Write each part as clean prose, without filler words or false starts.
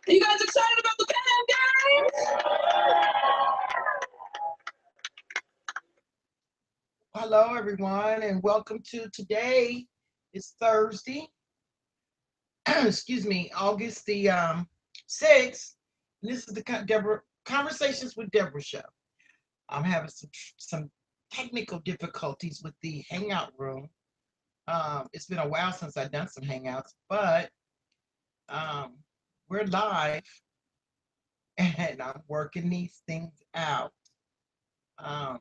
Are you guys excited about the pen games? Hello, everyone, and welcome to today. It's Thursday. Excuse me, August the 6th. And this is the Deborah Conversations with Deborah show. I'm having some technical difficulties with the Hangout room. It's been a while since I've done some Hangouts, but we're live, and I'm working these things out. Um,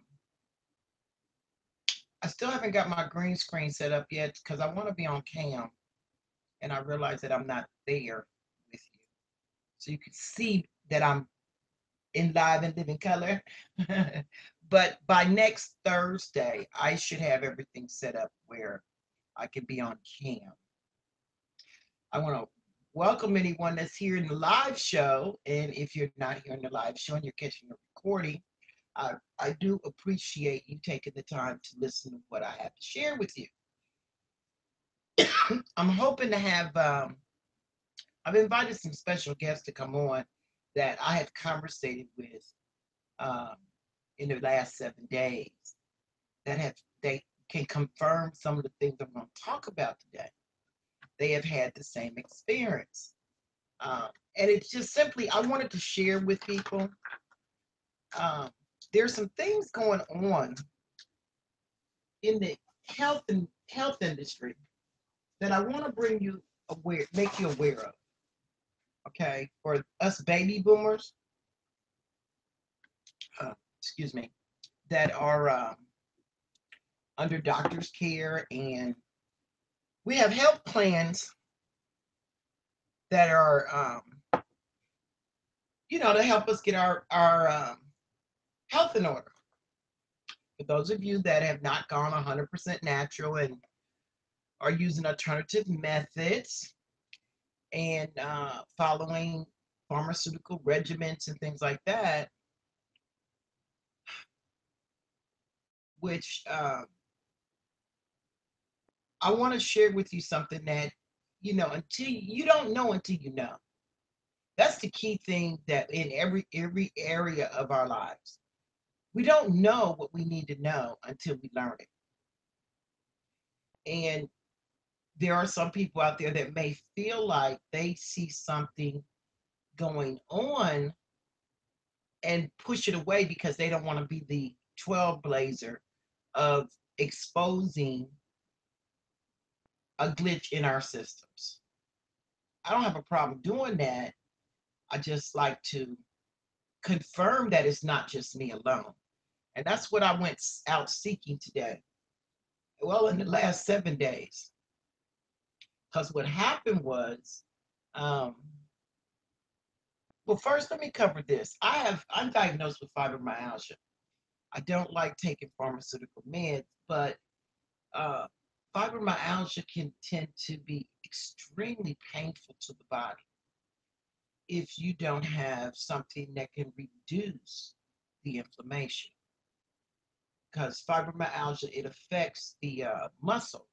I still haven't got my green screen set up yet because I want to be on cam, and I realize that I'm not there with you, so you can see that I'm in live and living color. But by next Thursday, I should have everything set up where I can be on cam. I want to welcome anyone that's here in the live show, and if you're not here in the live show and you're catching the recording, I do appreciate you taking the time to listen to what I have to share with you. I'm hoping to have, I've invited some special guests to come on that I have conversated with in the last 7 days they can confirm some of the things I'm going to talk about today. They have had the same experience. And it's just simply, I wanted to share with people. There's some things going on in the health industry that I want to make you aware of. Okay, for us baby boomers, excuse me, that are under doctor's care, and we have health plans that are, to help us get our health in order. For those of you that have not gone 100% natural and are using alternative methods and following pharmaceutical regimens and things like that, which I want to share with you something that, until you don't know until you know. That's the key thing, that in every area of our lives, we don't know what we need to know until we learn it. And there are some people out there that may feel like they see something going on and push it away because they don't want to be the trailblazer of exposing a glitch in our systems. I don't have a problem doing that. I just like to confirm that it's not just me alone. And that's what I went out seeking today. Well, in the last 7 days. Because what happened was, well, first let me cover this. I'm diagnosed with fibromyalgia. I don't like taking pharmaceutical meds, but fibromyalgia can tend to be extremely painful to the body if you don't have something that can reduce the inflammation. Because fibromyalgia, it affects the muscle.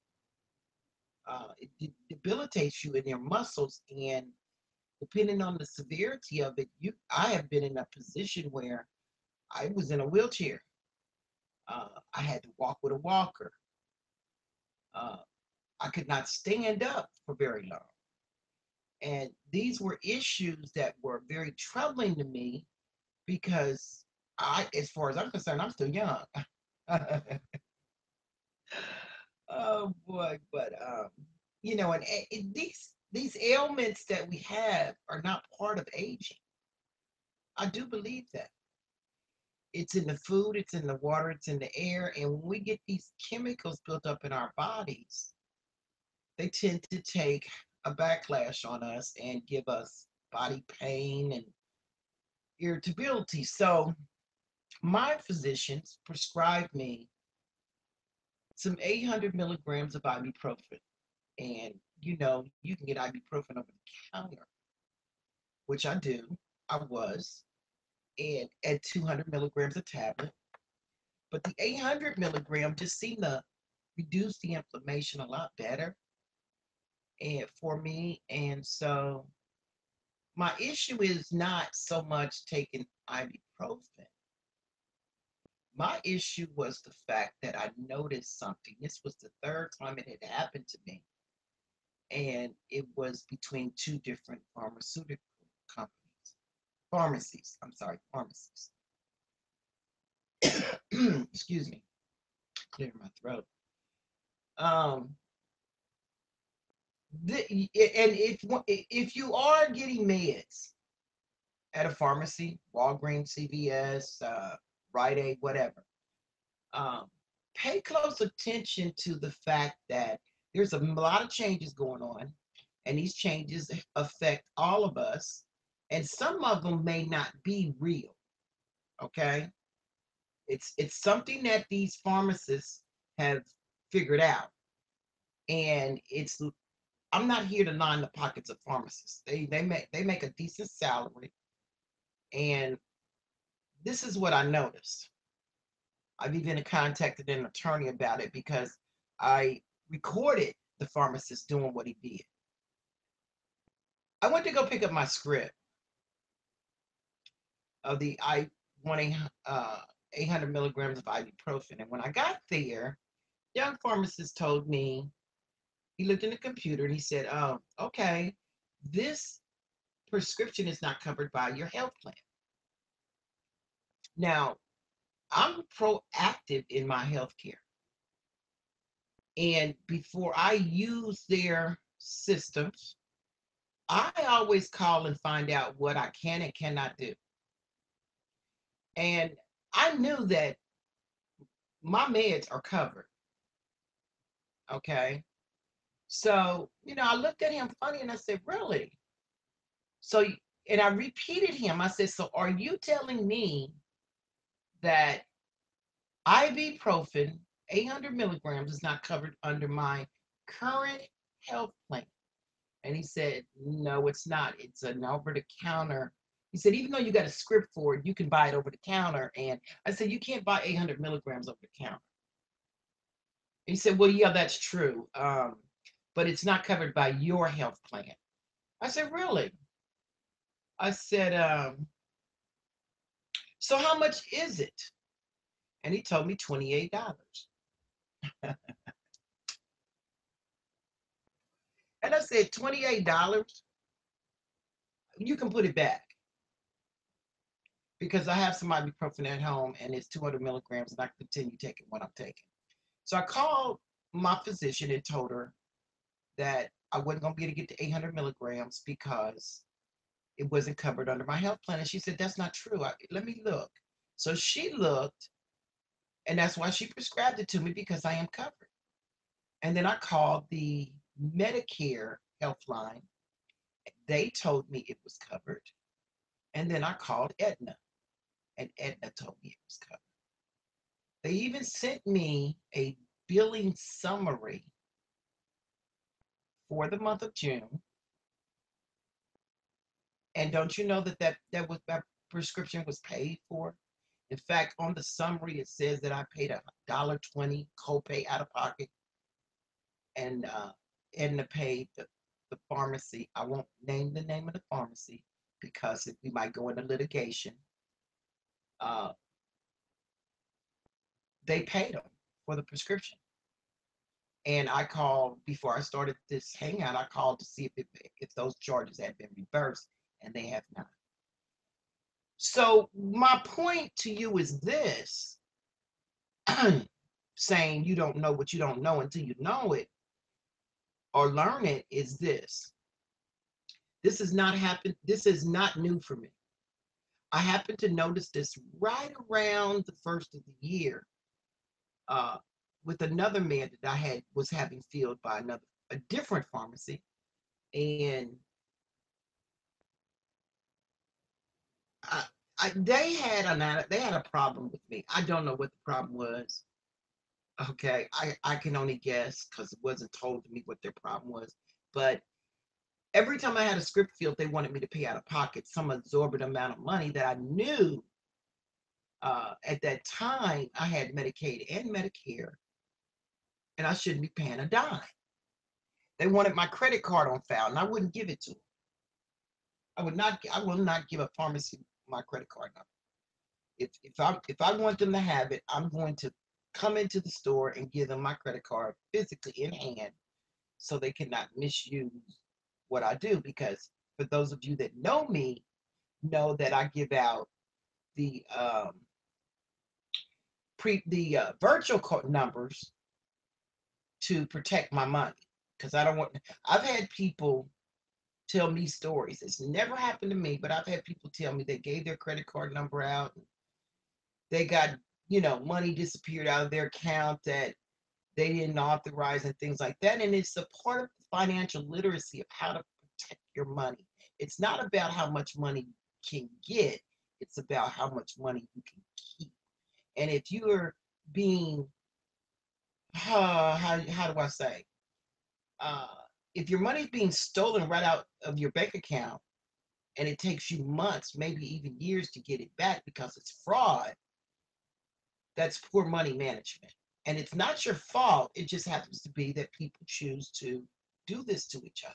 It debilitates you in your muscles, and depending on the severity of it, I have been in a position where I was in a wheelchair. I had to walk with a walker. I could not stand up for very long. And these were issues that were very troubling to me because as far as I'm concerned, I'm still young. Oh boy, but and these ailments that we have are not part of aging. I do believe that. It's in the food, it's in the water, it's in the air, and when we get these chemicals built up in our bodies, they tend to take a backlash on us and give us body pain and irritability. So my physicians prescribed me some 800 milligrams of ibuprofen. And you can get ibuprofen over the counter, which I do. I was, and at 200 milligrams a tablet. But the 800 milligram just seemed to reduce the inflammation a lot better and for me. And so My issue is not so much taking ibuprofen. My issue was the fact that I noticed something. This was the third time it had happened to me, and it was between two different pharmaceutical companies. Pharmacies. I'm sorry, pharmacies. Excuse me, clear my throat. Um, and if you are getting meds at a pharmacy, Walgreens, CVS, Rite Aid, whatever, um, pay close attention to the fact that there's a lot of changes going on, and these changes affect all of us, and some of them may not be real. Okay, it's something that these pharmacists have figured out, and it's I'm not here to line the pockets of pharmacists. They make a decent salary, and this is what I noticed. I've even contacted an attorney about it because I recorded the pharmacist doing what he did. I went to go pick up my script of the I wanting 800 milligrams of ibuprofen, and when I got there, young pharmacist told me he looked in the computer and he said, "Oh, okay, this prescription is not covered by your health plan." Now, I'm proactive in my health care. And before I use their systems, I always call and find out what I can and cannot do. And I knew that my meds are covered. Okay. So, I looked at him funny and I said, "Really?" So, and I repeated him. I said, "So are you telling me that ibuprofen, 800 milligrams, is not covered under my current health plan?" And he said, "No, it's not. It's an over the counter." He said, "Even though you got a script for it, you can buy it over the counter." And I said, "You can't buy 800 milligrams over the counter." He said, "Well, yeah, that's true. But it's not covered by your health plan." I said, "Really?" I said, "So how much is it?" And he told me $28. And I said, $28? You can put it back because I have some ibuprofen at home and it's 200 milligrams and I continue taking what I'm taking. So I called my physician and told her that I wasn't going to be able to get to 800 milligrams because it wasn't covered under my health plan. And she said, "That's not true. Let me look." So she looked, and that's why she prescribed it to me because I am covered. And then I called the Medicare health line. They told me it was covered. And then I called Aetna, and Aetna told me it was covered. They even sent me a billing summary for the month of June. And don't you know that prescription was paid for? In fact, on the summary it says that I paid $1.20 copay out of pocket, and Edna paid the pharmacy. I won't name the name of the pharmacy because we might go into litigation. Uh, they paid them for the prescription. And I called before I started this hangout. I called to see if those charges had been reversed, and they have not. So my point to you is this: saying you don't know what you don't know until you know it or learn it is this. This has not happened. This is not new for me. I happened to notice this right around the first of the year, uh, with another man that I had was having filled by a different pharmacy, and I, they had a problem with me. I don't know what the problem was. Okay, I can only guess because it wasn't told to me what their problem was. But every time I had a script filled, they wanted me to pay out of pocket some exorbitant amount of money that I knew at that time I had Medicaid and Medicare, and I shouldn't be paying a dime. They wanted my credit card on file, and I wouldn't give it to them. I will not give a pharmacy my credit card number. If I want them to have it, I'm going to come into the store and give them my credit card physically in hand so they cannot misuse what I do. Because for those of you that know me, know that I give out the virtual card numbers to protect my money, because I don't want. I've had people tell me stories. It's never happened to me, but I've had people tell me they gave their credit card number out. They got, money disappeared out of their account that they didn't authorize and things like that. And it's a part of financial literacy of how to protect your money. It's not about how much money you can get, it's about how much money you can keep. And if you are being, how do I say, uh, if your money's being stolen right out of your bank account and it takes you months, maybe even years to get it back because it's fraud, that's poor money management. And it's not your fault. It just happens to be that people choose to do this to each other.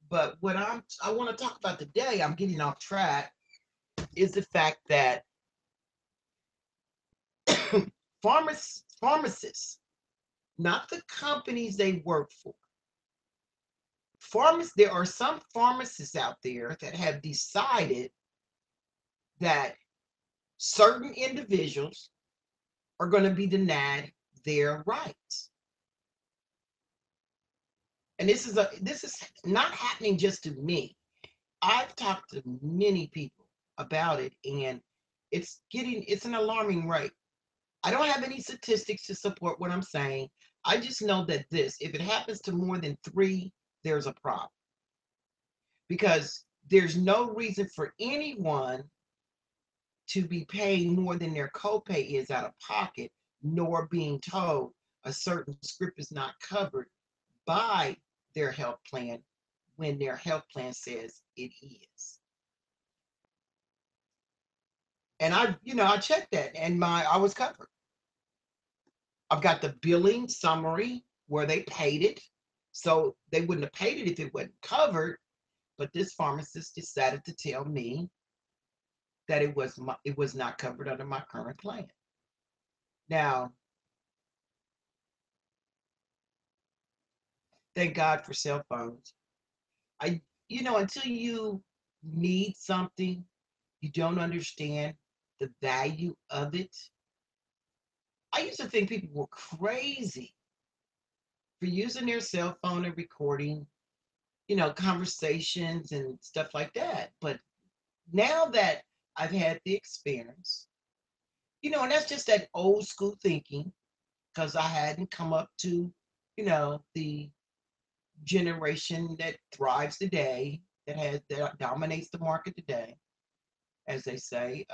But what I want to talk about today, I'm getting off track, is the fact that pharmacists, not the companies they work for, there are some pharmacists out there that have decided that certain individuals are going to be denied their rights. And this is not happening just to me. I've talked to many people about it, and it's an alarming rate. I don't have any statistics to support what I'm saying. I just know that if it happens to more than 3, there's a problem. Because there's no reason for anyone to be paying more than their copay is out of pocket, nor being told a certain script is not covered by their health plan when their health plan says it is. And I checked that, and I was covered. I've got the billing summary where they paid it. So they wouldn't have paid it if it wasn't covered. But this pharmacist decided to tell me that it was not covered under my current plan. Now, thank God for cell phones. Until you need something, you don't understand the value of it. I used to think people were crazy for using their cell phone and recording, conversations and stuff like that. But now that I've had the experience, and that's just that old school thinking, because I hadn't come up to, the generation that thrives today, that dominates the market today, as they say.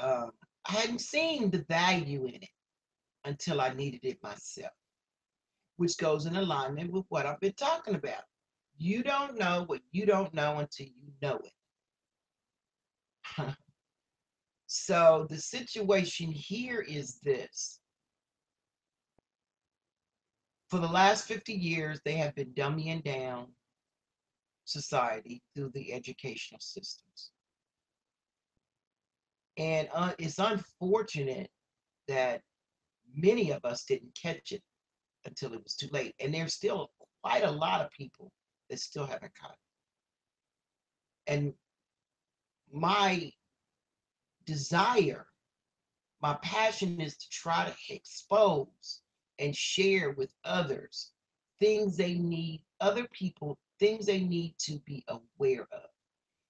I hadn't seen the value in it until I needed it myself, which goes in alignment with what I've been talking about. You don't know what you don't know until you know it. So the situation here is this. For the last 50 years, they have been dumbing down society through the educational systems. And it's unfortunate that many of us didn't catch it until it was too late. And there's still quite a lot of people that still haven't caught it. And my desire, my passion is to try to expose and share with others things they need, other people, things they need to be aware of,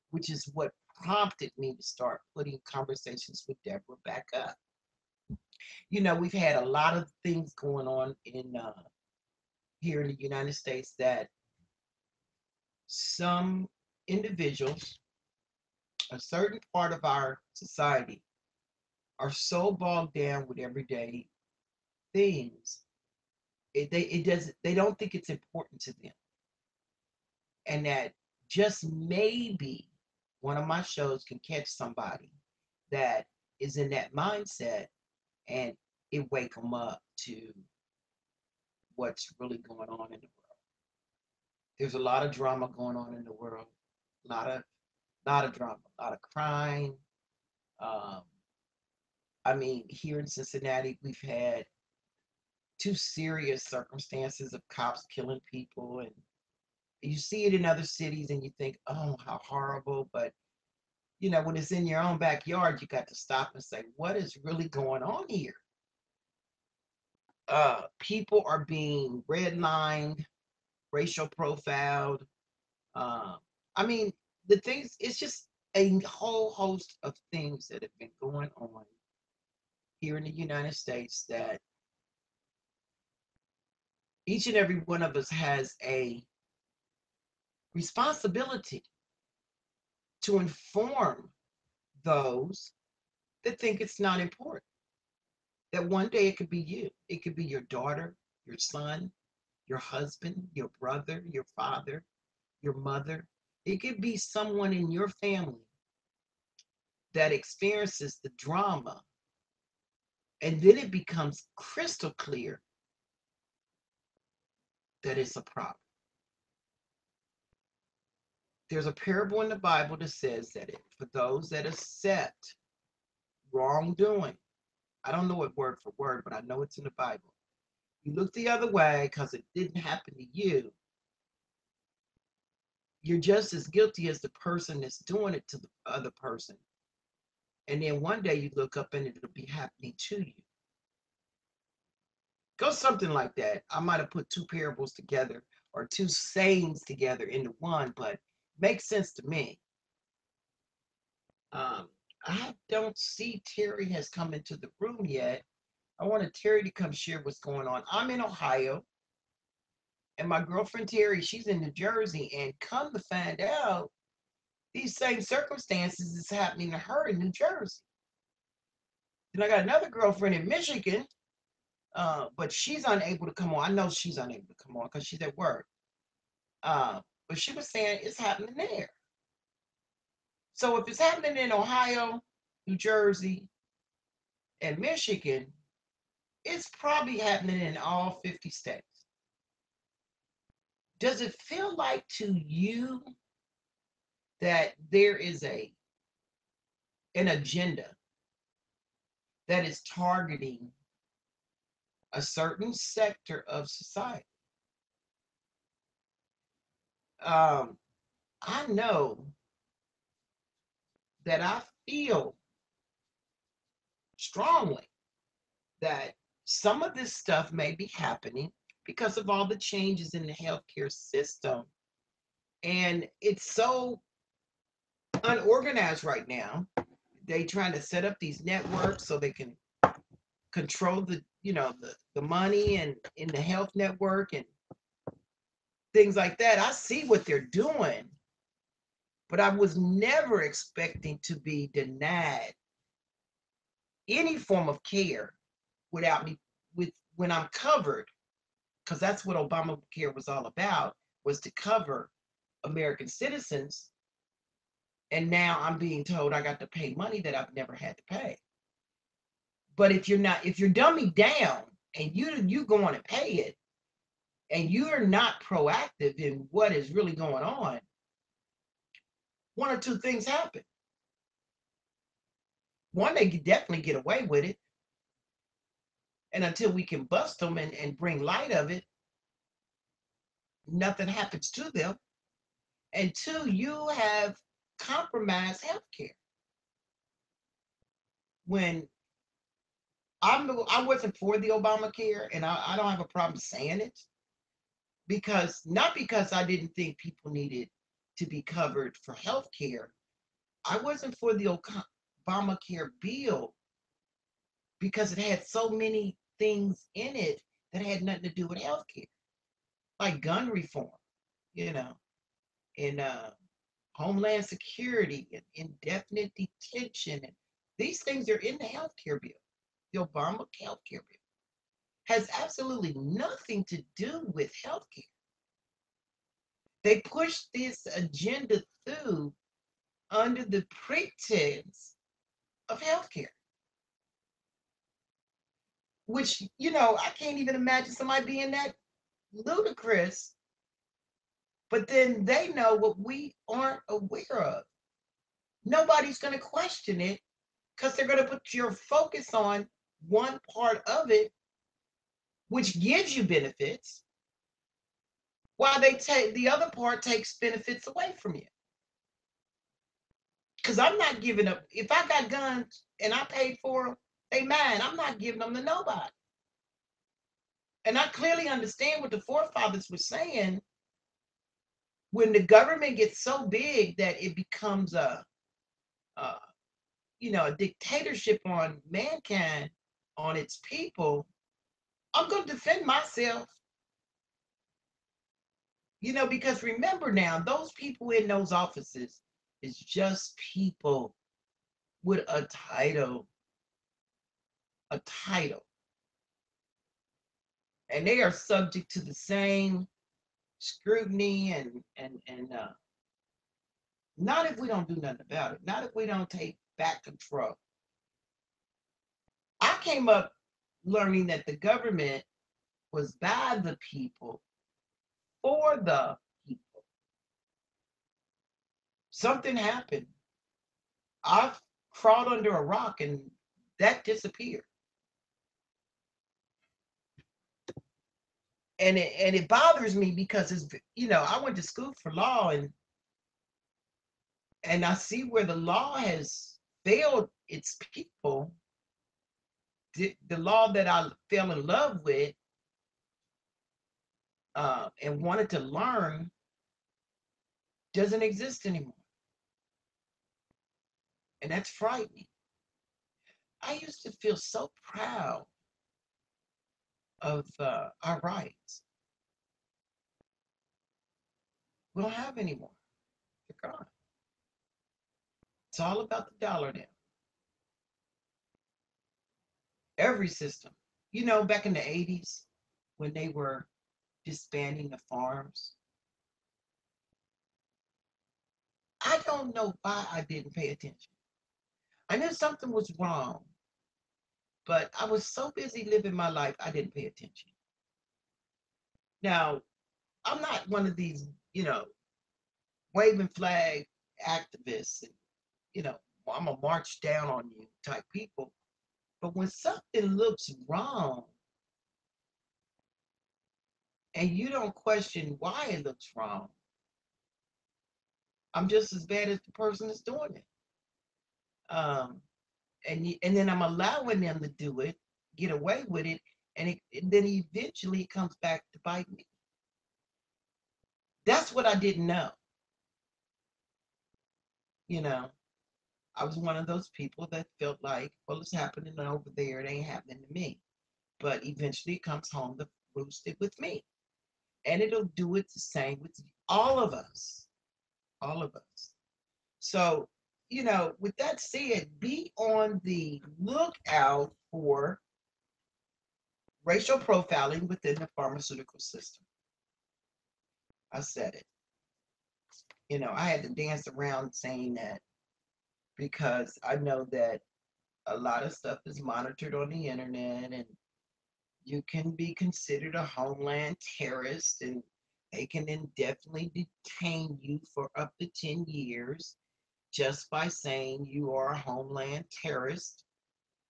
which is what prompted me to start putting Conversations with Deborah back up. We've had a lot of things going on here in the United States that some individuals, a certain part of our society, are so bogged down with everyday things. They don't think it's important to them, and that just maybe one of my shows can catch somebody that is in that mindset, and it wake them up to what's really going on in the world. There's a lot of drama going on in the world. A lot of drama, a lot of crime. Um, I mean, here in Cincinnati, we've had two serious circumstances of cops killing people, and you see it in other cities, and you think, "Oh, how horrible!" But when it's in your own backyard, you got to stop and say, "What is really going on here?" People are being redlined, racial profiled. Um, I mean, the things. It's just a whole host of things that have been going on here in the United States that each and every one of us has a responsibility to inform those that think it's not important. That one day it could be you, it could be your daughter, your son, your husband, your brother, your father, your mother. It could be someone in your family that experiences the drama, and then it becomes crystal clear that it's a problem. There's a parable in the Bible that says that for those that accept wrongdoing, I don't know it word for word, but I know it's in the Bible. You look the other way because it didn't happen to you. You're just as guilty as the person that's doing it to the other person. And then one day you look up and it'll be happening to you. Go something like that. I might have put two parables together or two sayings together into one, but makes sense to me. Um, I don't see Terry has come into the room yet. I wanted Terry to come share what's going on. I'm in Ohio, and my girlfriend Terry, she's in New Jersey, and come to find out, these same circumstances is happening to her in New Jersey. Then I got another girlfriend in Michigan, but she's unable to come on. I know she's unable to come on because she's at work. Uh, but she was saying it's happening there. So if it's happening in Ohio, New Jersey, and Michigan, it's probably happening in all 50 states. Does it feel like to you that there is an agenda that is targeting a certain sector of society? Um, I know that I feel strongly that some of this stuff may be happening because of all the changes in the healthcare system. And it's so unorganized right now. They trying to set up these networks so they can control the money and in the health network and things like that. I see what they're doing, but I was never expecting to be denied any form of care without me with when I'm covered, because that's what Obamacare was all about, was to cover American citizens. And now I'm being told I got to pay money that I've never had to pay. But if you're dumbing down and you go on and pay it, and you're not proactive in what is really going on, one or two things happen. One, they could definitely get away with it. And until we can bust them and bring light of it, nothing happens to them. And two, you have compromised healthcare. When I wasn't for the Obamacare, and I don't have a problem saying it, because not because I didn't think people needed to be covered for healthcare. I wasn't for the Obamacare bill because it had so many things in it that had nothing to do with healthcare, like gun reform, you know, and homeland security and indefinite detention. And these things are in the healthcare bill. The Obama healthcare bill has absolutely nothing to do with healthcare. They pushed this agenda through under the pretense of healthcare, which, I can't even imagine somebody being that ludicrous. But then they know what we aren't aware of. Nobody's going to question it because they're going to put your focus on one part of it, which gives you benefits, while they take the other part takes benefits away from you. Because I'm not giving up. If I got guns and I paid for them, they mine. I'm not giving them to nobody. And I clearly understand what the forefathers were saying. When the government gets so big that it becomes a a dictatorship on mankind, on its people, I'm going to defend myself. Because remember now, those people in those offices is just people with a title, a title, and they are subject to the same scrutiny and not if we don't do nothing about it, not if we don't take back control. I came up learning that the government was by the people for the people. Something happened. I crawled under a rock and that disappeared. And it bothers me because I went to school for law and I see where the law has failed its people. The law that I fell in love with and wanted to learn doesn't exist anymore. And that's frightening. I used to feel so proud of our rights. We don't have any more. They're gone. It's all about the dollar now. Every system. Back in the 80s when they were disbanding the farms, I don't know why I didn't pay attention. I knew something was wrong, but I was so busy living my life, I didn't pay attention. Now, I'm not one of these, waving flag activists and, I'm going to march down on you type people. But when something looks wrong and you don't question why it looks wrong, I'm just as bad as the person that's doing it. And then I'm allowing them to do it, get away with it, and then eventually it comes back to bite me. That's what I didn't know. I was one of those people that felt like, well, it's happening over there, it ain't happening to me. But eventually it comes home to roost it with me. And it'll do it the same with all of us. All of us. So, with that said, be on the lookout for racial profiling within the pharmaceutical system. I said it. I had to dance around saying that because I know that a lot of stuff is monitored on the internet and you can be considered a homeland terrorist and they can indefinitely detain you for up to 10 years just by saying you are a homeland terrorist.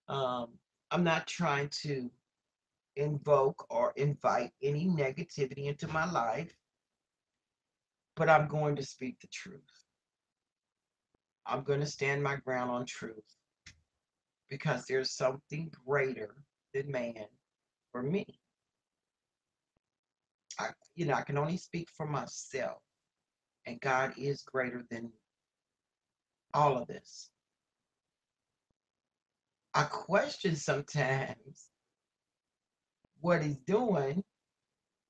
I'm not trying to invoke or invite any negativity into my life, but I'm going to speak the truth. I'm going to stand my ground on truth because there's something greater than man for me. I can only speak for myself, and God is greater than all of this. I question sometimes what he's doing,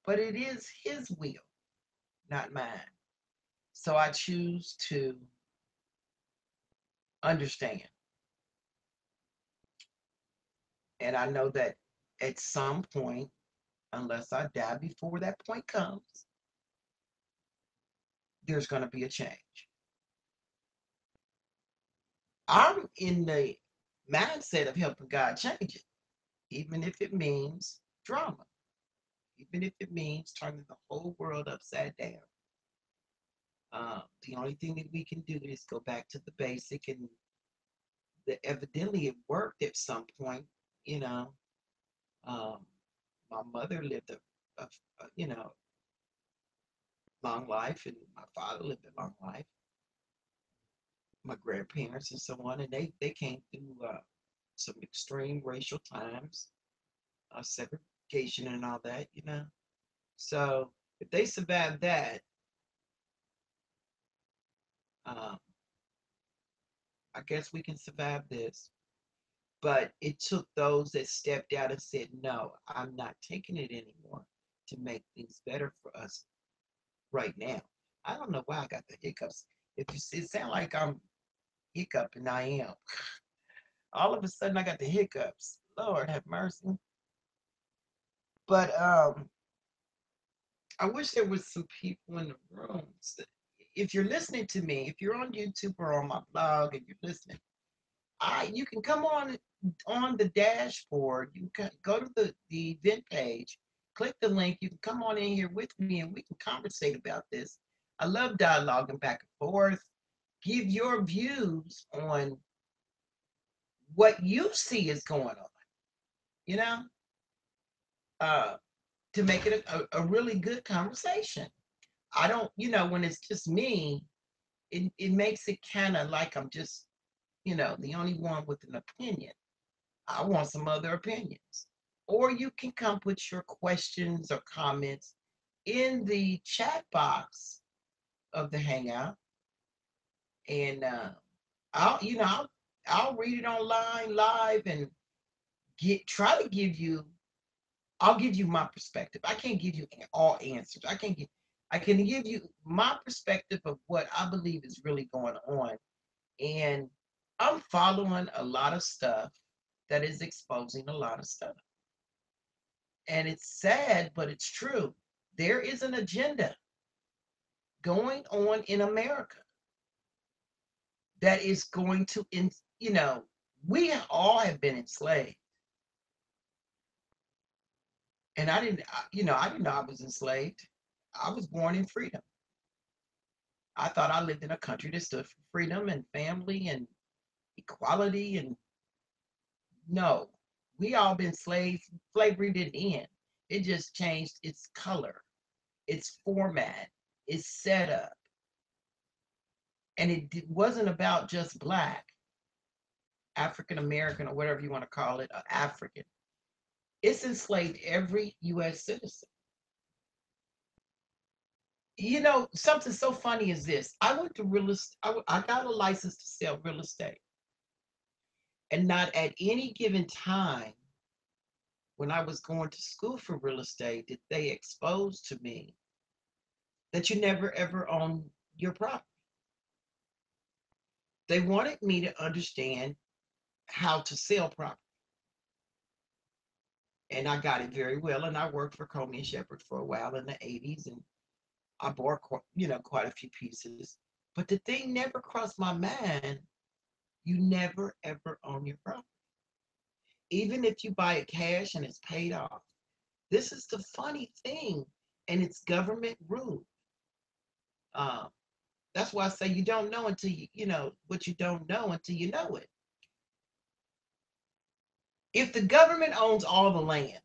but it is his will, not mine. So I choose to understand. And I know that at some point, unless I die before that point comes, there's going to be a change. I'm in the mindset of helping God change it, even if it means drama, even if it means turning the whole world upside down. The only thing that we can do is go back to the basic, and evidently it worked at some point. You know, um, my mother lived you know, long life, and my father lived a long life. My grandparents and so on, and they came through some extreme racial times, segregation and all that. You know, so if they survived that, um, I guess we can survive this. But it took those that stepped out and said, no, I'm not taking it anymore to make things better for us right now. I don't know why I got the hiccups. If you see, it sound like I'm hiccuping, I am. All of a sudden, I got the hiccups. Lord have mercy. But I wish there was some people in the rooms. If you're listening to me, if you're on YouTube or on my blog and you're listening, you can come on the dashboard. You can go to the event page, click the link. You can come on in here with me and we can conversate about this. I love dialoguing back and forth. Give your views on what you see is going on, you know, uh, to make it a really good conversation. I don't, when it's just me, it makes it kind of like I'm just, the only one with an opinion. I want some other opinions. Or you can come put your questions or comments in the chat box of the Hangout, and I'll, I'll read it online live and try to give you. I'll give you my perspective. I can't give you all answers. I can give you my perspective of what I believe is really going on, and I'm following a lot of stuff that is exposing a lot of stuff. And it's sad, but it's true. There is an agenda going on in America that is going to, you know, we all have been enslaved. And I didn't know I was enslaved. I was born in freedom. I thought I lived in a country that stood for freedom and family and equality. And no, we all been slaves. Slavery didn't end. It just changed its color, its format, its setup. And it wasn't about just black, African American, or whatever you want to call it, or African. It's enslaved every U.S. citizen. Something so funny is this. I went to real estate. I got a license to sell real estate. And not at any given time when I was going to school for real estate did they expose to me that you never ever own your property. They wanted me to understand how to sell property. And I got it very well. And I worked for Comey and Shepherd for a while in the 80s. And I bought, quite a few pieces. But the thing never crossed my mind. You never ever own your property, even if you buy it cash and it's paid off. This is the funny thing, and it's government rule. Um, that's why I say you don't know until you know what you don't know until you know it. If the government owns all the land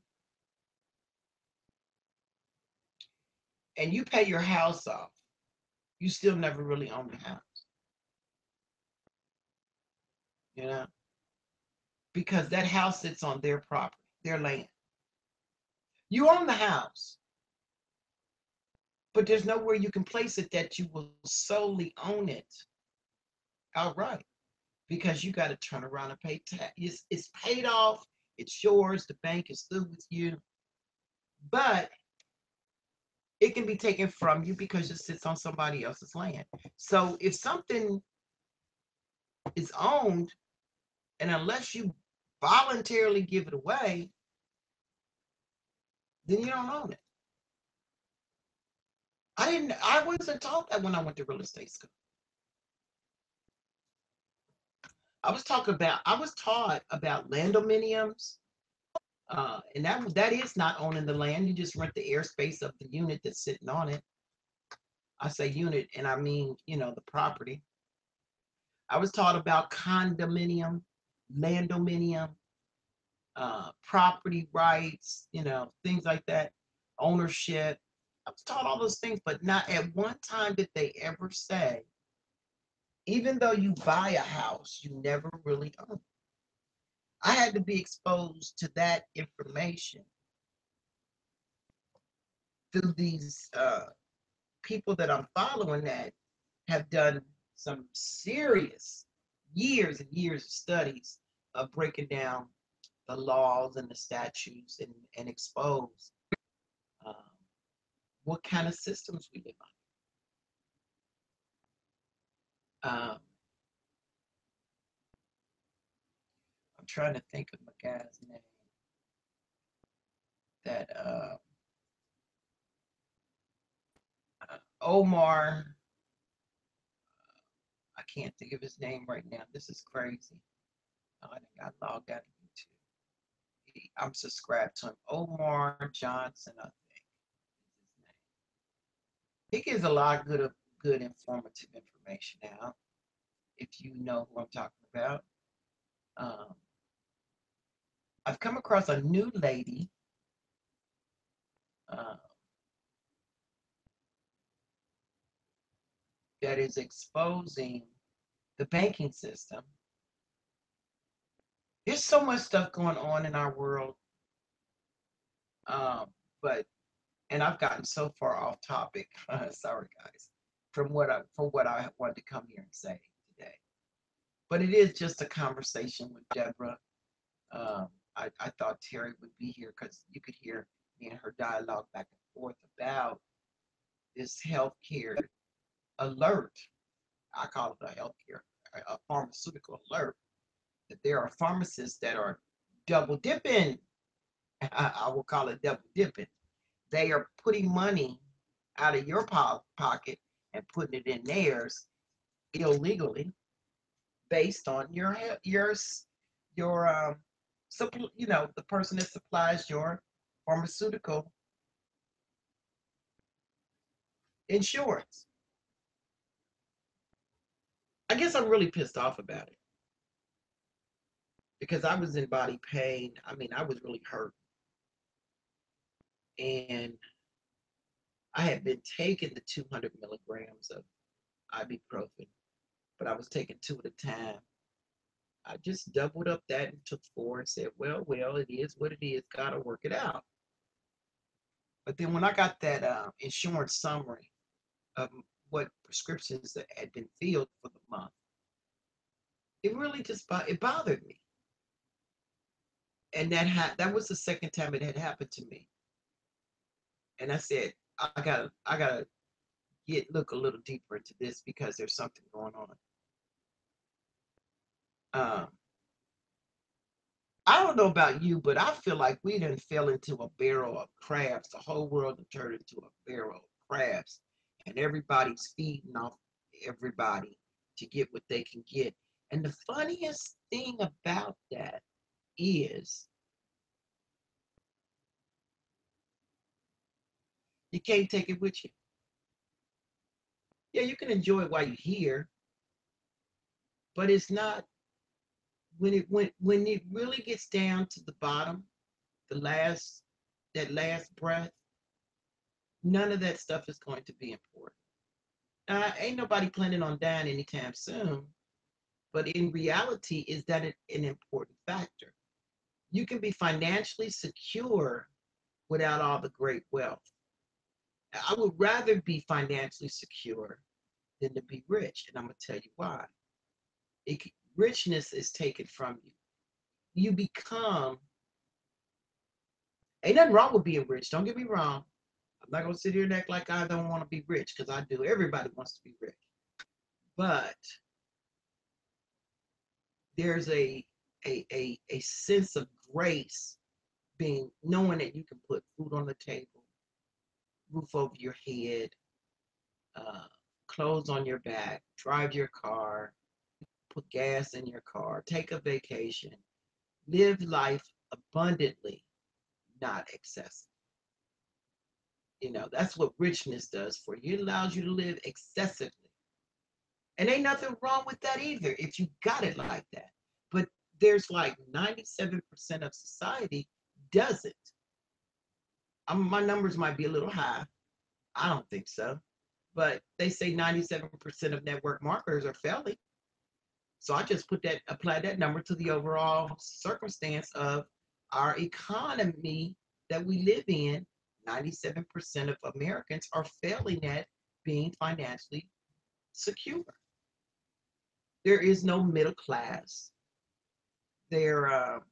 and you pay your house off, you still never really own the house, you know, because that house sits on their property, their land. You own the house, but there's nowhere you can place it that you will solely own it outright because you got to turn around and pay tax. It's paid off, it's yours, the bank is through with you, but it can be taken from you because it sits on somebody else's land. So if something is owned, and unless you voluntarily give it away, then you don't own it. I wasn't taught that when I went to real estate school. I was taught about landominiums, and that is not owning the land. You just rent the airspace of the unit that's sitting on it. I say unit, and I mean, the property. I was taught about condominium, landominium, property rights, things like that, ownership. I was taught all those things, but not at one time did they ever say, even though you buy a house, you never really own it. I had to be exposed to that information through these people that I'm following that have done some serious years and years of studies of breaking down the laws and the statutes and expose um, what kind of systems we live on. I'm trying to think of my guy's name that Omar. I can't think of his name right now. This is crazy. I got logged out of YouTube. I'm subscribed to him. Omar Johnson, I think is his name. He gives a lot of good informative information now. If you know who I'm talking about. Um, I've come across a new lady uh, that is exposing the banking system. There's so much stuff going on in our world, but and I've gotten so far off topic. Sorry, guys, from what I wanted to come here and say today. But it is just a conversation with Deborah. Um, I thought Terry would be here because you could hear me and her dialogue back and forth about this healthcare alert. I call it a healthcare, a pharmaceutical alert. That there are pharmacists that are double dipping. I will call it double dipping. They are putting money out of your pocket and putting it in theirs illegally, based on your the person that supplies your pharmaceutical insurance. I guess I'm really pissed off about it because I was in body pain. I mean, I was really hurt, and I had been taking the 200 milligrams of ibuprofen, but I was taking two at a time. I just doubled up that and took four and said, well, it is what it is. Gotta work it out. But then when I got that insurance summary of what prescriptions that had been filled for the month, it really just it bothered me. And that was the second time it had happened to me. And I said, I gotta look a little deeper into this because there's something going on. Um, I don't know about you, but I feel like we done fell into a barrel of crabs. The whole world done turned into a barrel of crabs, and everybody's feeding off everybody to get what they can get. And the funniest thing about that is you can't take it with you. Yeah, you can enjoy it while you're here, but it's not when it really gets down to the bottom, the last that last breath, none of that stuff is going to be important. Ain't nobody planning on dying anytime soon, but in reality, is that an important factor? You can be financially secure without all the great wealth. I would rather be financially secure than to be rich, and I'm gonna tell you why. Richness is taken from you. You become. Ain't nothing wrong with being rich. Don't get me wrong. I'm not gonna sit here and act like I don't want to be rich because I do. Everybody wants to be rich, but there's a sense of grace being knowing that you can put food on the table, roof over your head, uh, clothes on your back, drive your car, put gas in your car, take a vacation, live life abundantly, not excessive. That's what richness does for you. It allows you to live excessively. And ain't nothing wrong with that either if you got it like that. But there's like 97% of society doesn't. My numbers might be a little high. I don't think so. But they say 97% of network marketers are failing. So I just applied that number to the overall circumstance of our economy that we live in. 97% of Americans are failing at being financially secure. There is no middle class. There,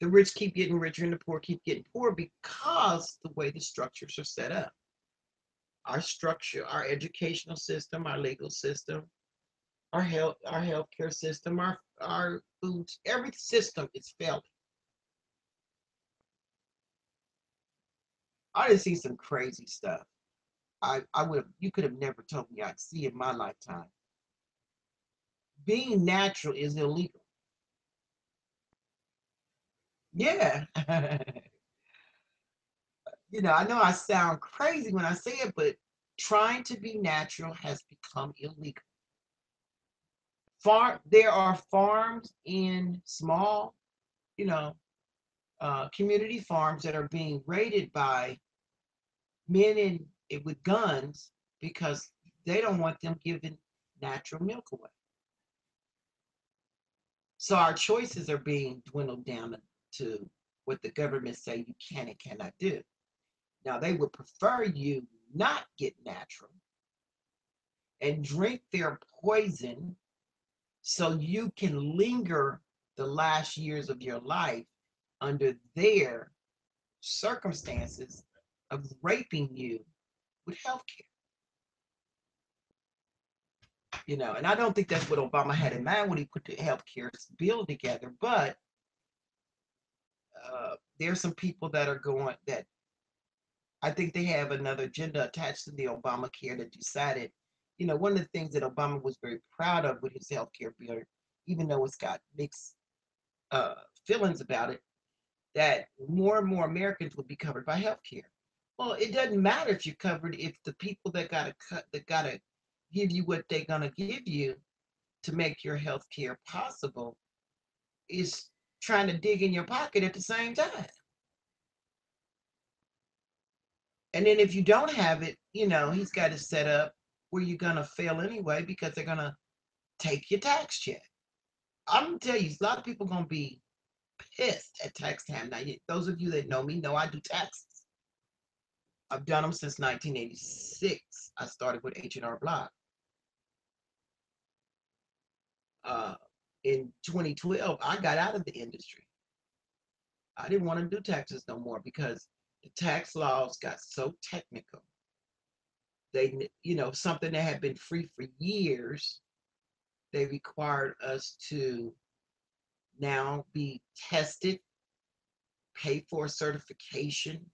the rich keep getting richer and the poor keep getting poor because the way the structures are set up. Our structure, our educational system, our legal system, our healthcare system, our food, every system is failing. I done seen some crazy stuff. I would have you could have never told me I'd see in my lifetime. Being natural is illegal. Yeah. I know I sound crazy when I say it, but trying to be natural has become illegal. There are farms in small, you know, community farms that are being raided by men with guns because they don't want them giving natural milk away. So our choices are being dwindled down to what the government say you can and cannot do. Now they would prefer you not get natural and drink their poison so you can linger the last years of your life under their circumstances of raping you with health care. And I don't think that's what Obama had in mind when he put the health care bill together, but there's some people that are going that I think they have another agenda attached to the Obamacare that decided, one of the things that Obama was very proud of with his health care bill, even though it's got mixed uh, feelings about it, that more and more Americans would be covered by health care. Well, it doesn't matter if you're covered if the people that gotta give you what they're gonna give you to make your health care possible is trying to dig in your pocket at the same time. And then if you don't have it, he's got it set up where you're gonna fail anyway because they're gonna take your tax check. I'm gonna tell you, a lot of people gonna be pissed at tax time. Now, those of you that know me know I do taxes. I've done them since 1986. I started with H&R Block. Uh, in 2012, I got out of the industry. I didn't want to do taxes no more because the tax laws got so technical. Something that had been free for years, they required us to now be tested, pay for a certification.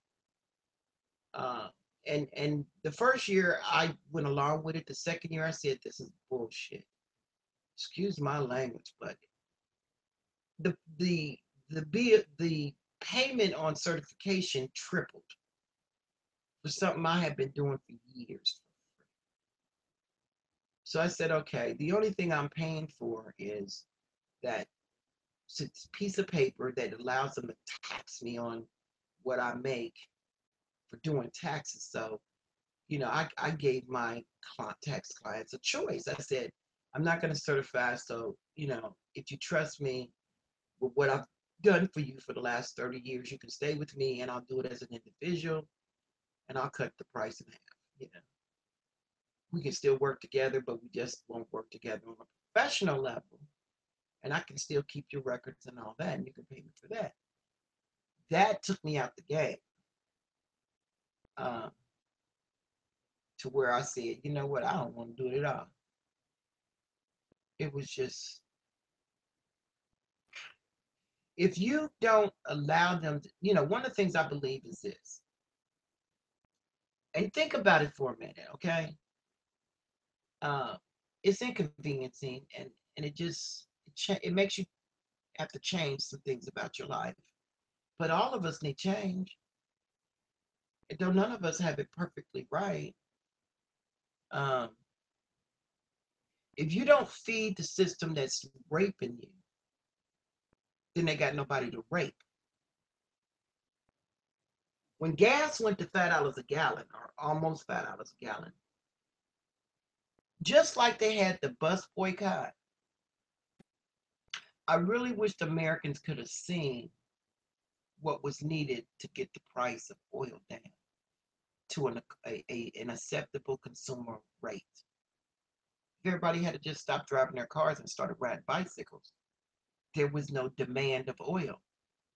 Uh, and the first year I went along with it. The second year I said, this is bullshit. Excuse my language, but the payment on certification tripled for something I had been doing for years. So I said, okay, the only thing I'm paying for is that piece of paper that allows them to tax me on what I make for doing taxes. So, I gave my tax clients a choice. I said, I'm not going to certify. So, if you trust me with what I've done for you for the last 30 years, you can stay with me and I'll do it as an individual and I'll cut the price in half. You know, we can still work together, but we just won't work together on a professional level. And I can still keep your records and all that, and you can pay me for that. That took me out the game um, to where I said, you know what, I don't want to do it at all. It was just, if you don't allow them to, one of the things I believe is this, and think about it for a minute, okay? Uh, it's inconveniencing, and it just it makes you have to change some things about your life. But all of us need change. And though none of us have it perfectly right, um, if you don't feed the system that's raping you, then they got nobody to rape. When gas went to $5 a gallon, or almost $5 a gallon, just like they had the bus boycott, I really wish the Americans could have seen what was needed to get the price of oil down to an acceptable consumer rate. If everybody had to just stop driving their cars and started riding bicycles, there was no demand of oil.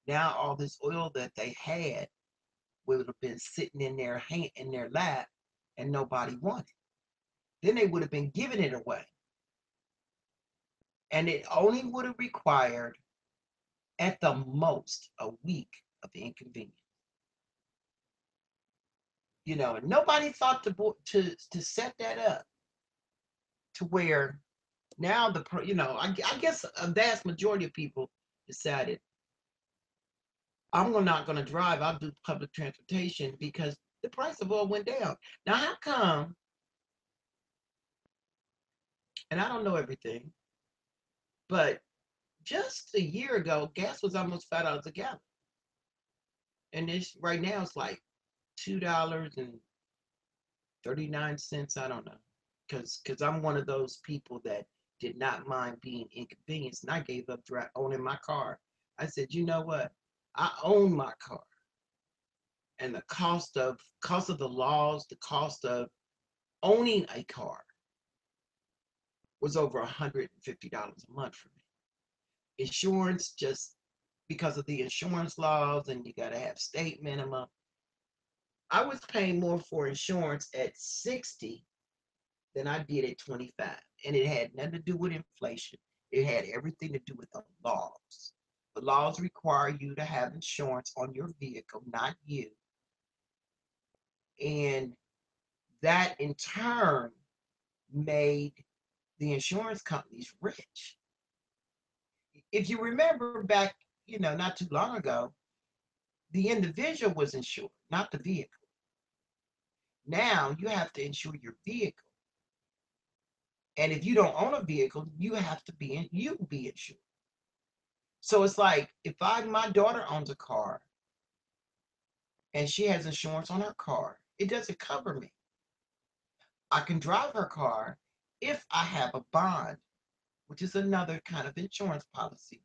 Now all this oil that they had would have been sitting in their hand in their lap and nobody wanted. Then they would have been giving it away. And it only would have required at the most a week of inconvenience. And nobody thought to set that up to where now I guess a vast majority of people decided I'm not going to drive. I'll do public transportation because the price of oil went down. Now, how come? And I don't know everything, but just a year ago, gas was almost $5 a gallon, and this right now it's like $2.39. I don't know, because I'm one of those people that did not mind being inconvenienced, and I gave up owning my car. I said, you know what? I own my car, and the cost of the laws, the cost of owning a car was over $150 a month for me. Insurance, just because of the insurance laws, and you got to have state minimum. I was paying more for insurance at 60 than I did at 25. And it had nothing to do with inflation. It had everything to do with the laws. The laws require you to have insurance on your vehicle, not you. And that in turn made the insurance companies rich. If you remember back, not too long ago, the individual was insured, not the vehicle. Now you have to insure your vehicle. And if you don't own a vehicle, you have to be insured. So it's like if my daughter owns a car and she has insurance on her car, it doesn't cover me. I can drive her car if I have a bond, which is another kind of insurance policy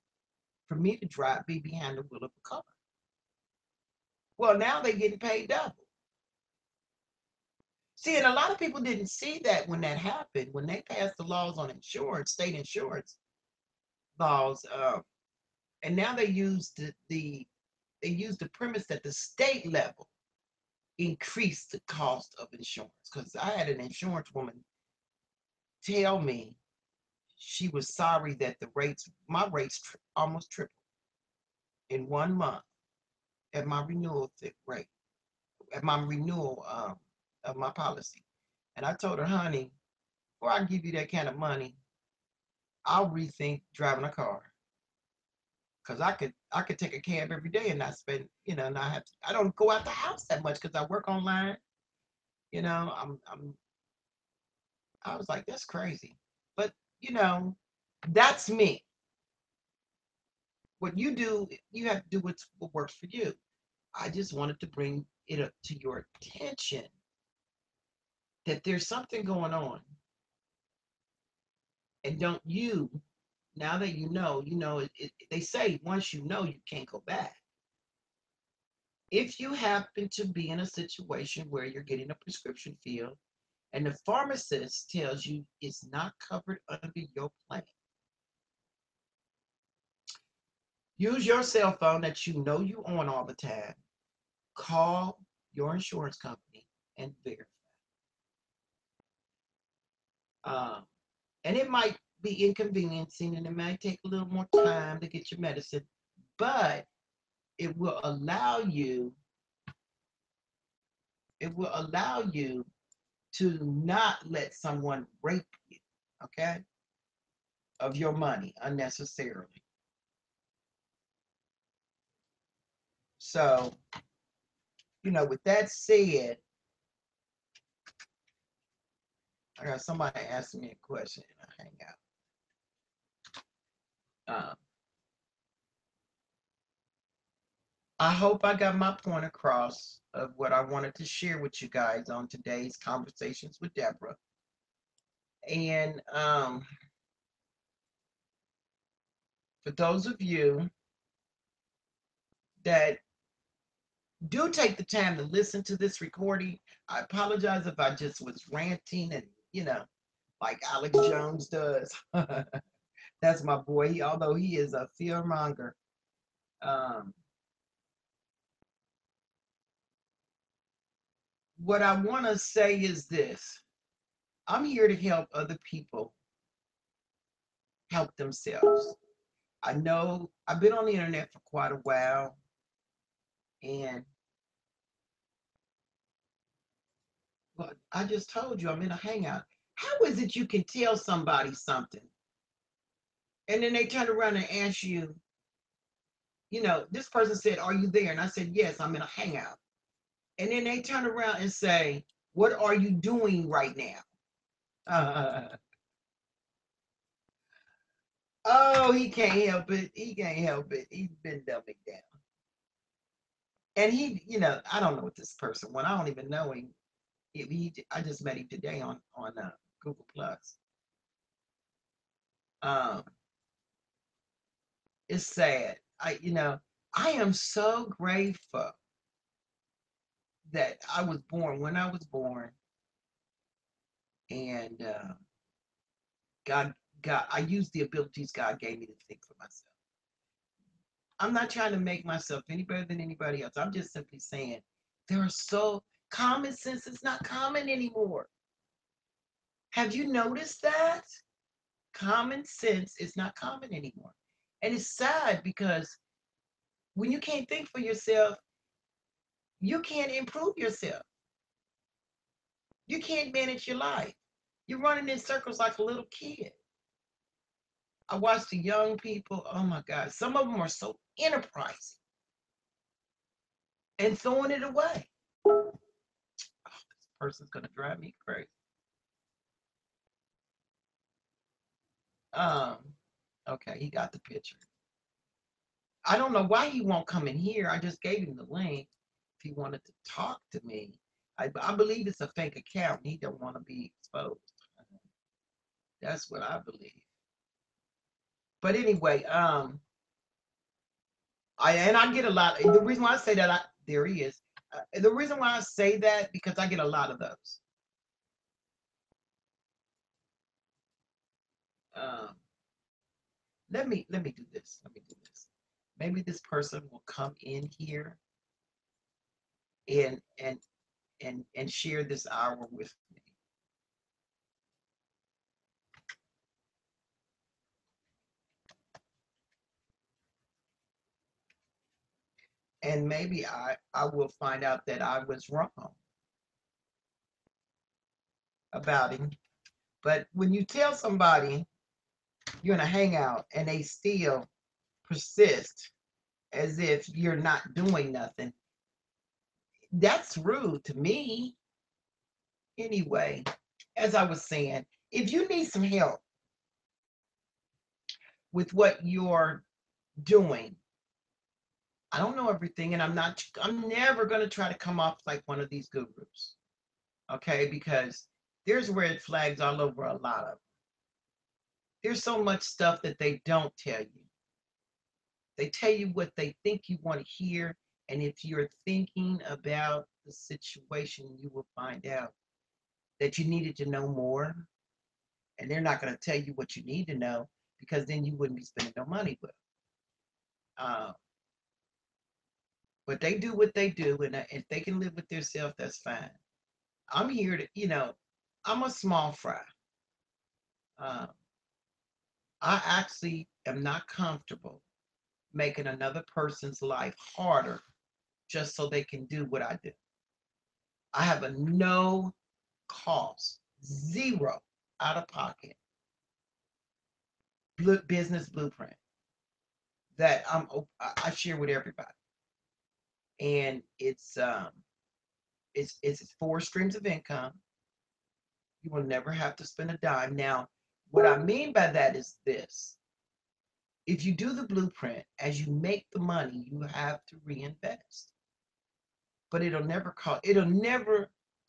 for me to be behind the wheel of a car. Well, now they're getting paid double. See, and a lot of people didn't see that when that happened, when they passed the laws on insurance, state insurance laws, and now they use the premise that the state level increased the cost of insurance. Because I had an insurance woman tell me she was sorry that my rates almost tripled in 1 month at my renewal rate, at my renewal of my policy. And I told her, honey, before I give you that kind of money, I'll rethink driving a car. Cause I could take a cab every day and not spend, I don't go out the house that much because I work online. You know, I was like, that's crazy. But you know, that's me. What you do, you have to do what works for you. I just wanted to bring it up to your attention that there's something going on. And don't you, now that they say once you know, you can't go back. If you happen to be in a situation where you're getting a prescription filled and the pharmacist tells you it's not covered under your plan, use your cell phone that you know you own all the time. Call your insurance company and verify. Um, and it might be inconveniencing and it might take a little more time to get your medicine, but it will allow you to not let someone rape you, okay, of your money unnecessarily. So, with that said, I got somebody asking me a question in a hangout. I hope I got my point across of what I wanted to share with you guys on today's Conversations with Deborah. And for those of you that do take the time to listen to this recording, I apologize if I just was ranting and, like Alex Jones does. That's my boy. Although he is a fearmonger. What I want to say is this. I'm here to help other people help themselves. I know I've been on the internet for quite a while, and I just told you I'm in a hangout. How is it you can tell somebody something and then they turn around and ask you, this person said, "Are you there?" And I said, "Yes, I'm in a hangout." And then they turn around and say, "What are you doing right now?" Oh, he can't help it. He can't help it. He's been dumbing down. And I don't know what this person went. I don't even know him. I just met him today on Google Plus. Um, it's sad. I am so grateful that I was born when I was born, and God, I used the abilities God gave me to think for myself. I'm not trying to make myself any better than anybody else. I'm just simply saying there are common sense is not common anymore. Have you noticed that? Common sense is not common anymore. And it's sad because when you can't think for yourself, you can't improve yourself. You can't manage your life. You're running in circles like a little kid. I watch the young people. Oh my God. Some of them are so enterprising and throwing it away. Oh, this person's going to drive me crazy. Um, okay, he got the picture. I don't know why he won't come in here. I just gave him the link if he wanted to talk to me. I believe it's a fake account. He don't want to be exposed. That's what I believe. But anyway, I get a lot. The reason why I say that, there he is. The reason why I say that because I get a lot of those. Um, let me do this. Let me do this. Maybe this person will come in here and share this hour with me. And maybe I will find out that I was wrong about him. But when you tell somebody you're in a hangout and they still persist as if you're not doing nothing, that's rude to me. Anyway, as I was saying, if you need some help with what you're doing, I don't know everything, and I'm never going to try to come off like one of these gurus, okay? Because there's red flags all over a lot of them. There's so much stuff that they don't tell you. They tell you what they think you want to hear, and if you're thinking about the situation, you will find out that you needed to know more, and they're not going to tell you what you need to know because then you wouldn't be spending no money with them. But they do what they do, and if they can live with themselves, that's fine. I'm here to, I'm a small fry. Uh, I actually am not comfortable making another person's life harder just so they can do what I do. I have a no cost, zero out of pocket business blueprint that I share with everybody. and it's four streams of income. You will never have to spend a dime. Now, what I mean by that is this: if you do the blueprint, as you make the money, you have to reinvest. But it'll never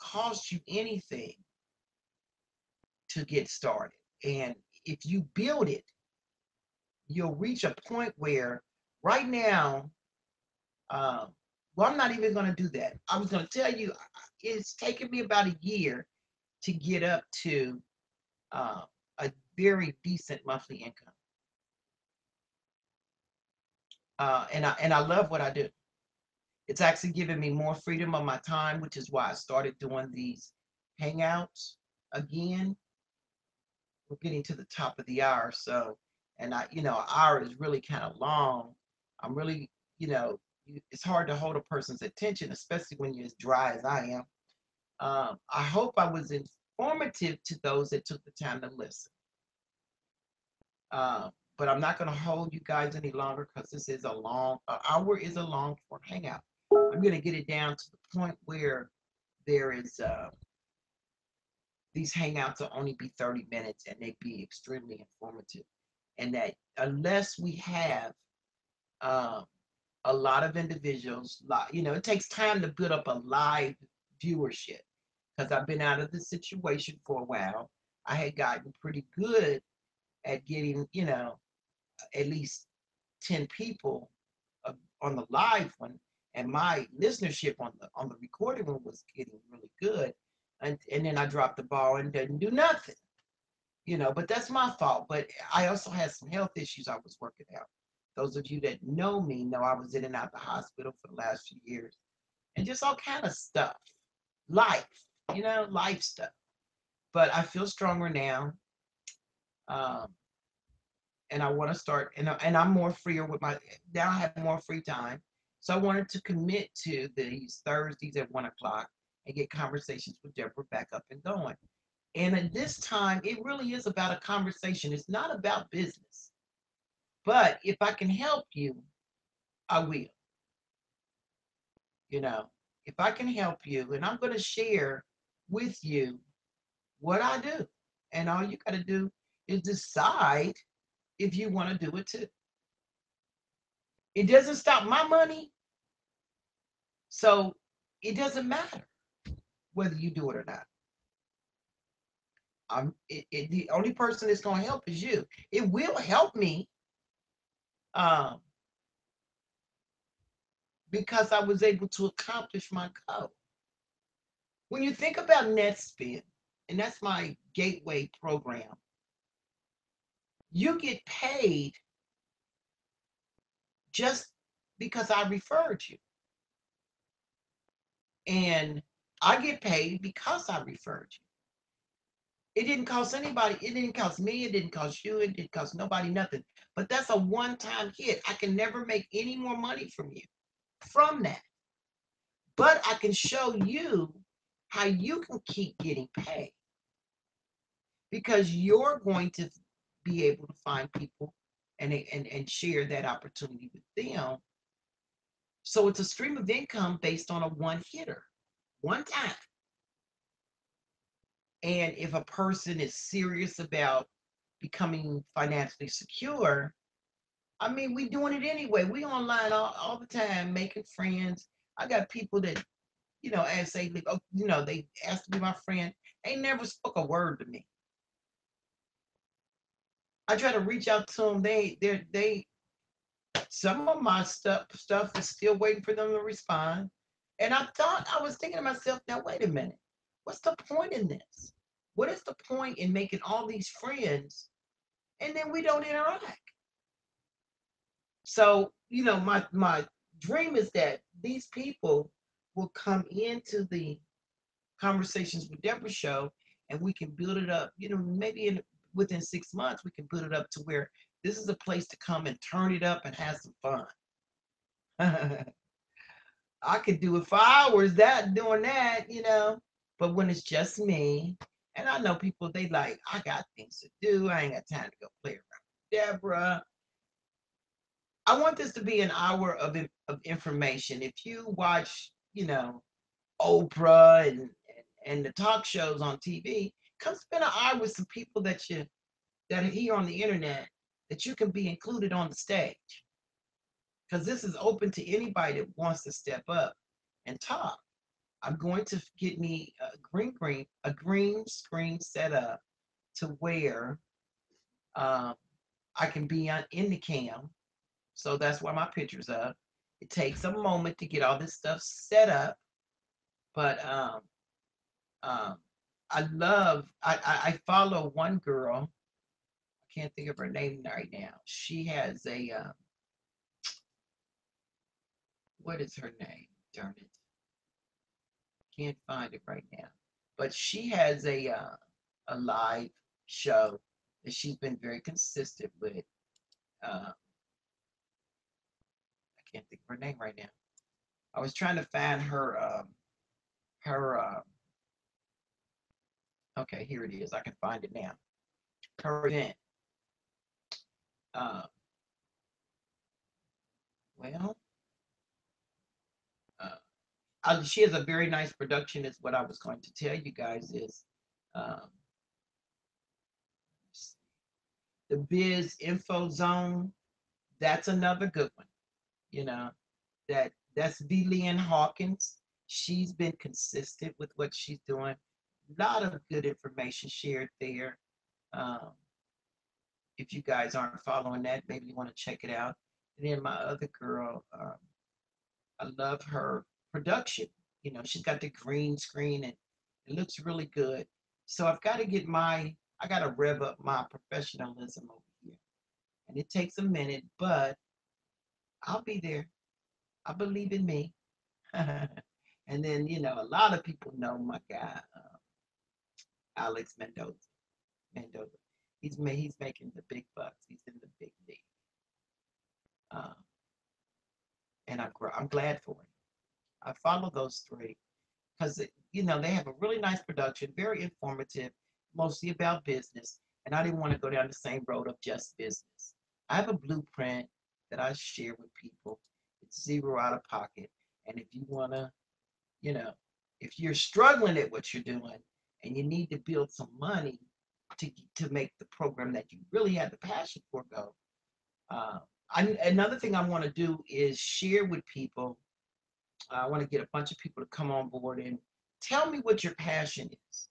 cost you anything to get started. And if you build it, you'll reach a point where right now, well, I'm not even going to do that. I was going to tell you, it's taken me about a year to get up to uh, a very decent monthly income. And I love what I do. It's actually given me more freedom of my time, which is why I started doing these hangouts again. We're getting to the top of the hour, so and an hour is really kind of long. I'm really, it's hard to hold a person's attention, especially when you're as dry as I am. I hope I was informative to those that took the time to listen. But I'm not going to hold you guys any longer because this is an hour is a long for hangout. I'm going to get it down to the point where there is these hangouts will only be 30 minutes and they be extremely informative. And that unless we have um, a lot of individuals, it takes time to build up a live viewership because I've been out of the situation for a while. I had gotten pretty good at getting, at least 10 people on the live one, and my listenership on the recorded one was getting really good. And then I dropped the ball and didn't do nothing, but that's my fault. But I also had some health issues I was working out. Those of you that know me know I was in and out the hospital for the last few years and just all kind of stuff. Life, life stuff. But I feel stronger now. Um, and I want to start, and I'm more freer with now I have more free time. So I wanted to commit to these Thursdays at 1 o'clock and get conversations with Deborah back up and going. And at this time, it really is about a conversation. It's not about business. But if I can help you, I will. You know, if I can help you, and I'm going to share with you what I do. And all you got to do is decide if you want to do it too. It doesn't stop my money. So it doesn't matter whether you do it or not. The only person that's going to help is you. It will help me um, because I was able to accomplish my goal. When you think about NetSpin, and that's my gateway program, you get paid just because I referred you. And I get paid because I referred you. It didn't cost anybody, it didn't cost me, it didn't cost you, it didn't cost nobody nothing. But that's a one-time hit. I can never make any more money from you from that. But I can show you how you can keep getting paid because you're going to be able to find people and share that opportunity with them. So it's a stream of income based on a one hitter, one time. And if a person is serious about becoming financially secure, I mean, we doing it anyway. We online all the time, making friends. I got people that, as they, they asked to be my friend, ain't never spoke a word to me. I try to reach out to them. Some of my stuff is still waiting for them to respond. And I was thinking to myself, now wait a minute, what's the point in this? What is the point in making all these friends and then we don't interact? So, my dream is that these people will come into the Conversations with Deborah show and we can build it up, maybe within 6 months, we can build it up to where this is a place to come and turn it up and have some fun. I could do it for hours doing that, but when it's just me, and I know people, they like, I got things to do. I ain't got time to go play around with Deborah. I want this to be an hour of information. If you watch, Oprah and the talk shows on TV, come spend an hour with some people that are here on the internet that you can be included on the stage, because this is open to anybody that wants to step up and talk. I'm going to get me a green screen set up to where um, I can be in the cam. So that's why my picture's up. It takes a moment to get all this stuff set up, but um, I follow one girl. I can't think of her name right now. She has what is her name? Darn it, can't find it right now. But she has a live show that she's been very consistent with. I can't think of her name right now. I was trying to find her. Okay, here it is. I can find it now. Her event. Uh, well, she has a very nice production. Is what I was going to tell you guys is um, the Biz Info Zone. That's another good one. You know that's Lynn Hawkins. She's been consistent with what she's doing. A lot of good information shared there. Um, if you guys aren't following that, maybe you want to check it out. And then my other girl, I love her production. She's got the green screen and it looks really good. So I got to rev up my professionalism over here. And it takes a minute, but I'll be there. I believe in me. And then, a lot of people know my guy, Alex Mendoza. Mendoza. He's making the big bucks. He's in the big league. Um, and I'm glad for him. I follow those three because they have a really nice production, very informative, mostly about business. And I didn't want to go down the same road of just business. I have a blueprint that I share with people. It's zero out of pocket. And if you want to, you know, if you're struggling at what you're doing and you need to build some money to make the program that you really have the passion for go. Uh, Another thing I want to do is share with people. I want to get a bunch of people to come on board and tell me what your passion is.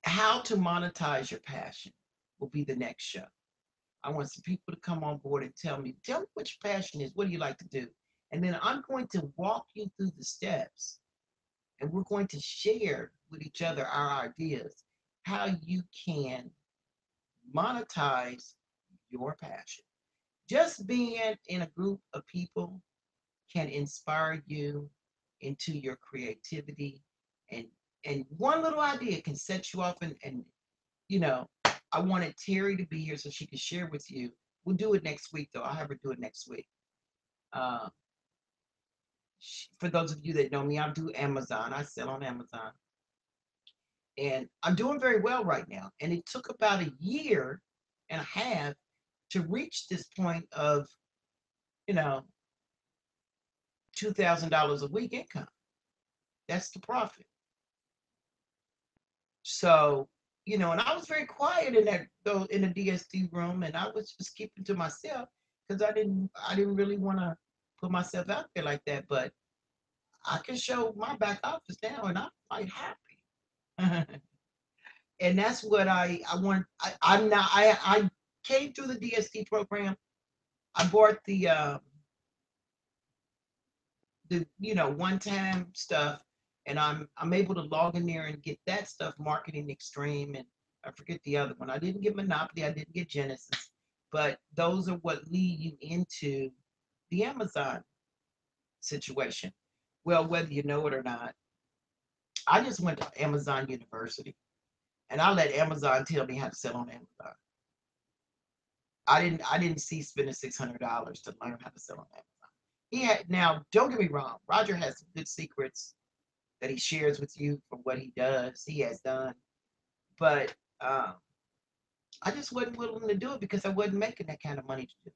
How to monetize your passion will be the next show. I want some people to come on board and tell me what your passion is. What do you like to do? And then I'm going to walk you through the steps and we're going to share with each other our ideas, how you can monetize your passion. Just being in a group of people can inspire you into your creativity, and one little idea can set you off, and you know I wanted Terry to be here so she could share with you. We'll do it next week though. I'll have her do it next week. uh, for those of you that know me, I do Amazon. I sell on Amazon and I'm doing very well right now, and it took about a year and a half to reach this point of you know $2,000 a week income. That's the profit. So, and I was very quiet in that though in the DSD room, and I was just keeping to myself because I didn't really want to put myself out there like that. But I can show my back office now, and I'm quite happy. And that's what I want. I'm not. I came through the DSD program. I bought the one time stuff, and I'm able to log in there and get that stuff, Marketing Extreme, and I forget the other one. I didn't get Monopoly, I didn't get Genesis, but those are what lead you into the Amazon situation. Well, whether you know it or not, I just went to Amazon University and I let Amazon tell me how to sell on Amazon. I didn't see spending $600 to learn how to sell on Amazon. Now, don't get me wrong, Roger has some good secrets that he shares with you for what he does, he has done. But I just wasn't willing to do it because I wasn't making that kind of money to do.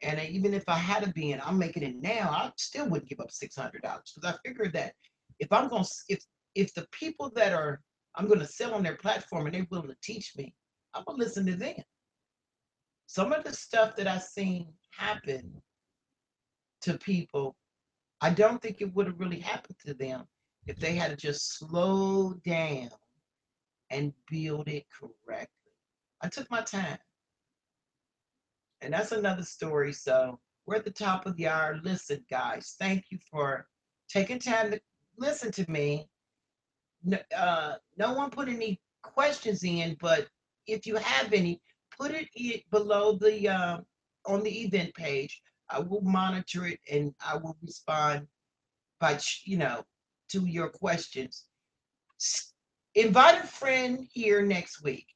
And even if I had a bin, I'm making it now, I still wouldn't give up $600 because I figured that if I'm going to, if the people that are, I'm going to sell on their platform and they're willing to teach me, I'm going to listen to them. Some of the stuff that I've seen happen to people, I don't think it would have really happened to them if they had to just slow down and build it correctly. I took my time, and that's another story. So we're at the top of the hour. Listen, guys, thank you for taking time to listen to me. No one put any questions in, but if you have any, put it below the on the event page. I will monitor it and I will respond by to your questions. Invite a friend here next week,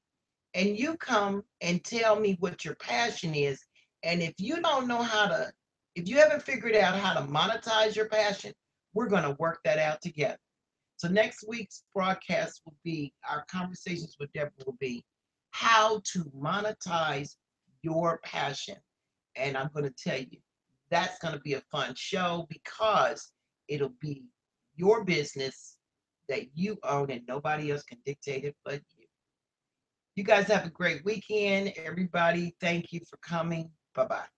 and you come and tell me what your passion is. And if you don't know how to, if you haven't figured out how to monetize your passion, we're going to work that out together. So next week's broadcast will be, our conversations with Deborah will be how to monetize your passion. And I'm going to tell you, that's going to be a fun show because it'll be your business that you own and nobody else can dictate it but you. You guys have a great weekend. Everybody, thank you for coming. Bye bye.